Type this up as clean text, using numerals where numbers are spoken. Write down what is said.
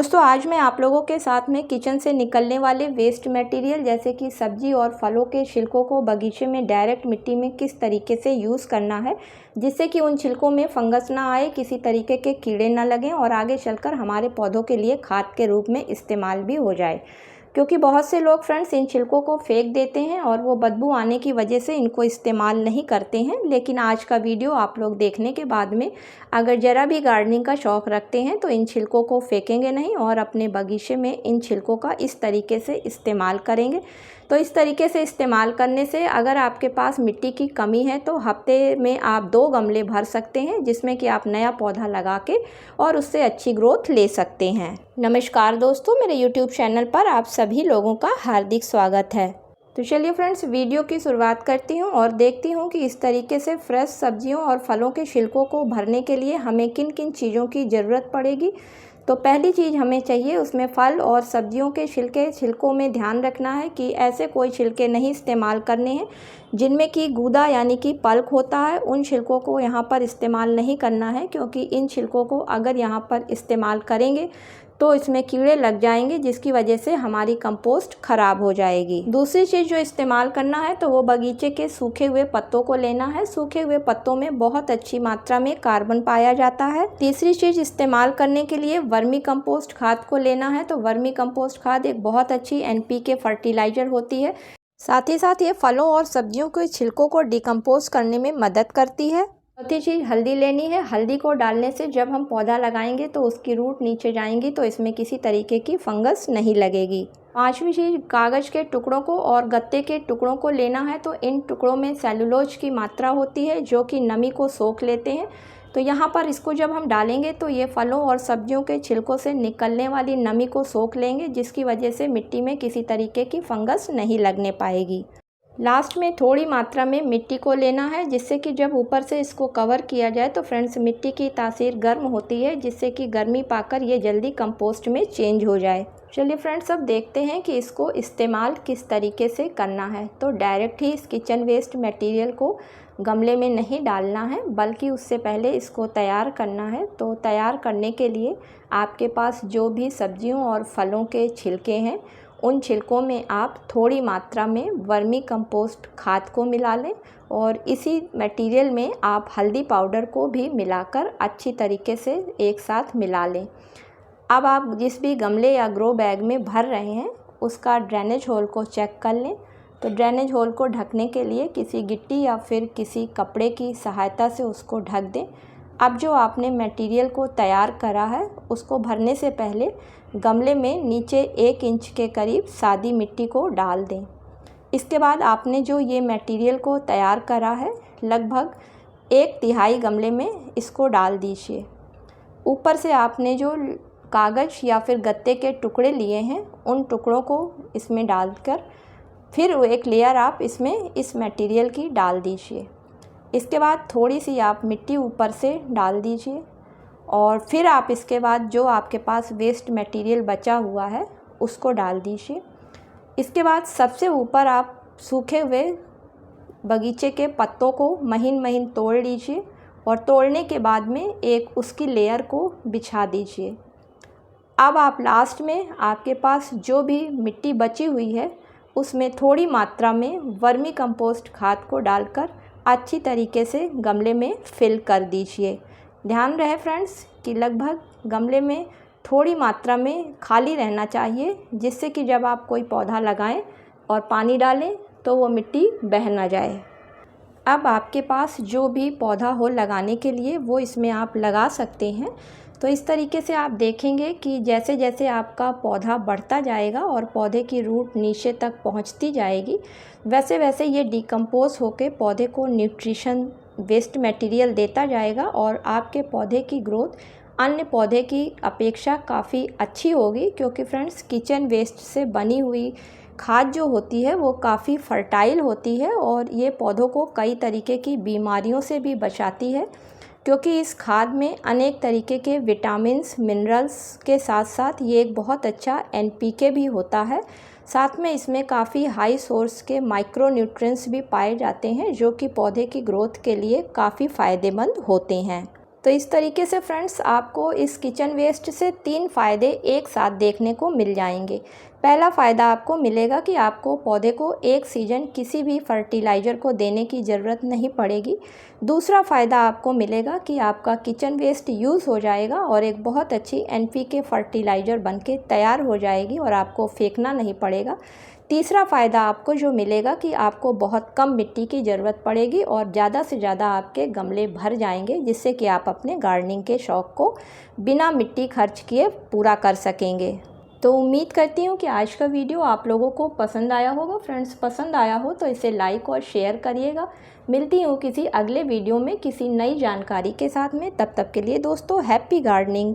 दोस्तों आज मैं आप लोगों के साथ में किचन से निकलने वाले वेस्ट मटेरियल जैसे कि सब्जी और फलों के छिलकों को बगीचे में डायरेक्ट मिट्टी में किस तरीके से यूज़ करना है जिससे कि उन छिलकों में फंगस ना आए, किसी तरीके के कीड़े ना लगें और आगे चलकर हमारे पौधों के लिए खाद के रूप में इस्तेमाल भी हो जाए। क्योंकि बहुत से लोग फ्रेंड्स इन छिलकों को फेंक देते हैं और वो बदबू आने की वजह से इनको इस्तेमाल नहीं करते हैं। लेकिन आज का वीडियो आप लोग देखने के बाद में अगर ज़रा भी गार्डनिंग का शौक़ रखते हैं तो इन छिलकों को फेंकेंगे नहीं और अपने बगीचे में इन छिलकों का इस तरीके से इस्तेमाल करेंगे। तो इस तरीके से इस्तेमाल करने से अगर आपके पास मिट्टी की कमी है तो हफ्ते में आप 2 गमले भर सकते हैं जिसमें कि आप नया पौधा लगा के और उससे अच्छी ग्रोथ ले सकते हैं। नमस्कार दोस्तों, मेरे यूट्यूब चैनल पर आप सभी लोगों का हार्दिक स्वागत है। तो चलिए फ्रेंड्स, वीडियो की शुरुआत करती हूँ और देखती हूँ कि इस तरीके से फ्रेश सब्जियों और फलों के छिलकों को भरने के लिए हमें किन किन चीज़ों की ज़रूरत पड़ेगी। तो पहली चीज़ हमें चाहिए, उसमें फल और सब्जियों के छिलकों में ध्यान रखना है कि ऐसे कोई छिलके नहीं इस्तेमाल करने हैं जिनमें कि गूदा यानी कि पल्प होता है। उन छिलकों को यहाँ पर इस्तेमाल नहीं करना है क्योंकि इन छिलकों को अगर यहाँ पर इस्तेमाल करेंगे तो इसमें कीड़े लग जाएंगे जिसकी वजह से हमारी कंपोस्ट ख़राब हो जाएगी। दूसरी चीज़ जो इस्तेमाल करना है तो वो बगीचे के सूखे हुए पत्तों को लेना है। सूखे हुए पत्तों में बहुत अच्छी मात्रा में कार्बन पाया जाता है। तीसरी चीज़ इस्तेमाल करने के लिए वर्मी कंपोस्ट खाद को लेना है। तो वर्मी कंपोस्ट खाद एक बहुत अच्छी NPK फर्टिलाइज़र होती है। साथ ही साथ ये फलों और सब्जियों के छिलकों को डिकम्पोज करने में मदद करती है। चौथी चीज़ हल्दी लेनी है। हल्दी को डालने से जब हम पौधा लगाएंगे तो उसकी रूट नीचे जाएंगी तो इसमें किसी तरीके की फंगस नहीं लगेगी। पांचवी चीज़ कागज़ के टुकड़ों को और गत्ते के टुकड़ों को लेना है। तो इन टुकड़ों में सेलुलोज की मात्रा होती है जो कि नमी को सोख लेते हैं। तो यहाँ पर इसको जब हम डालेंगे तो ये फलों और सब्जियों के छिलकों से निकलने वाली नमी को सोख लेंगे जिसकी वजह से मिट्टी में किसी तरीके की फंगस नहीं लगने पाएगी। लास्ट में थोड़ी मात्रा में मिट्टी को लेना है जिससे कि जब ऊपर से इसको कवर किया जाए तो फ्रेंड्स मिट्टी की तासीर गर्म होती है जिससे कि गर्मी पाकर ये जल्दी कंपोस्ट में चेंज हो जाए। चलिए फ्रेंड्स, अब देखते हैं कि इसको इस्तेमाल किस तरीके से करना है। तो डायरेक्ट ही इस किचन वेस्ट मटेरियल को गमले में नहीं डालना है बल्कि उससे पहले इसको तैयार करना है। तो तैयार करने के लिए आपके पास जो भी सब्जियों और फलों के छिलके हैं उन छिलकों में आप थोड़ी मात्रा में वर्मी कंपोस्ट खाद को मिला लें और इसी मटेरियल में आप हल्दी पाउडर को भी मिलाकर अच्छी तरीके से एक साथ मिला लें। अब आप जिस भी गमले या ग्रो बैग में भर रहे हैं उसका ड्रेनेज होल को चेक कर लें। तो ड्रेनेज होल को ढकने के लिए किसी गिट्टी या फिर किसी कपड़े की सहायता से उसको ढक दें। अब जो आपने मटेरियल को तैयार करा है उसको भरने से पहले गमले में नीचे 1 इंच के करीब सादी मिट्टी को डाल दें। इसके बाद आपने जो ये मटेरियल को तैयार करा है लगभग 1/3 गमले में इसको डाल दीजिए। ऊपर से आपने जो कागज़ या फिर गत्ते के टुकड़े लिए हैं उन टुकड़ों को इसमें डालकर फिर एक लेयर आप इसमें इस मटेरियल की डाल दीजिए। इसके बाद थोड़ी सी आप मिट्टी ऊपर से डाल दीजिए और फिर आप इसके बाद जो आपके पास वेस्ट मटेरियल बचा हुआ है उसको डाल दीजिए। इसके बाद सबसे ऊपर आप सूखे हुए बगीचे के पत्तों को महीन महीन तोड़ लीजिए और तोड़ने के बाद में एक उसकी लेयर को बिछा दीजिए। अब आप लास्ट में आपके पास जो भी मिट्टी बची हुई है उसमें थोड़ी मात्रा में वर्मी कंपोस्ट खाद को डालकर अच्छी तरीके से गमले में फिल कर दीजिए। ध्यान रहे फ्रेंड्स कि लगभग गमले में थोड़ी मात्रा में खाली रहना चाहिए जिससे कि जब आप कोई पौधा लगाएं और पानी डालें तो वो मिट्टी बह ना जाए। अब आपके पास जो भी पौधा हो लगाने के लिए वो इसमें आप लगा सकते हैं। तो इस तरीके से आप देखेंगे कि जैसे जैसे आपका पौधा बढ़ता जाएगा और पौधे की रूट नीचे तक पहुंचती जाएगी वैसे वैसे ये डिकम्पोज होकर पौधे को न्यूट्रिशन वेस्ट मटेरियल देता जाएगा और आपके पौधे की ग्रोथ अन्य पौधे की अपेक्षा काफ़ी अच्छी होगी। क्योंकि फ्रेंड्स किचन वेस्ट से बनी हुई खाद जो होती है वो काफ़ी फर्टाइल होती है और ये पौधों को कई तरीके की बीमारियों से भी बचाती है क्योंकि इस खाद में अनेक तरीके के विटामिन्स मिनरल्स के साथ साथ ये एक बहुत अच्छा NPK भी होता है। साथ में इसमें काफ़ी हाई सोर्स के माइक्रो न्यूट्रिएंट्स भी पाए जाते हैं जो कि पौधे की ग्रोथ के लिए काफ़ी फ़ायदेमंद होते हैं। तो इस तरीके से फ्रेंड्स आपको इस किचन वेस्ट से 3 फ़ायदे एक साथ देखने को मिल जाएंगे। पहला फ़ायदा आपको मिलेगा कि आपको पौधे को एक सीज़न किसी भी फर्टिलाइज़र को देने की ज़रूरत नहीं पड़ेगी। दूसरा फ़ायदा आपको मिलेगा कि आपका किचन वेस्ट यूज़ हो जाएगा और एक बहुत अच्छी NPK फर्टिलाइज़र बनके तैयार हो जाएगी और आपको फेंकना नहीं पड़ेगा। तीसरा फ़ायदा आपको जो मिलेगा कि आपको बहुत कम मिट्टी की ज़रूरत पड़ेगी और ज़्यादा से ज़्यादा आपके गमले भर जाएंगे, जिससे कि आप अपने गार्डनिंग के शौक़ को बिना मिट्टी खर्च किए पूरा कर सकेंगे। तो उम्मीद करती हूँ कि आज का वीडियो आप लोगों को पसंद आया होगा। फ्रेंड्स, पसंद आया हो तो इसे लाइक और शेयर करिएगा। मिलती हूँ किसी अगले वीडियो में किसी नई जानकारी के साथ में। तब तक के लिए दोस्तों, हैप्पी गार्डनिंग।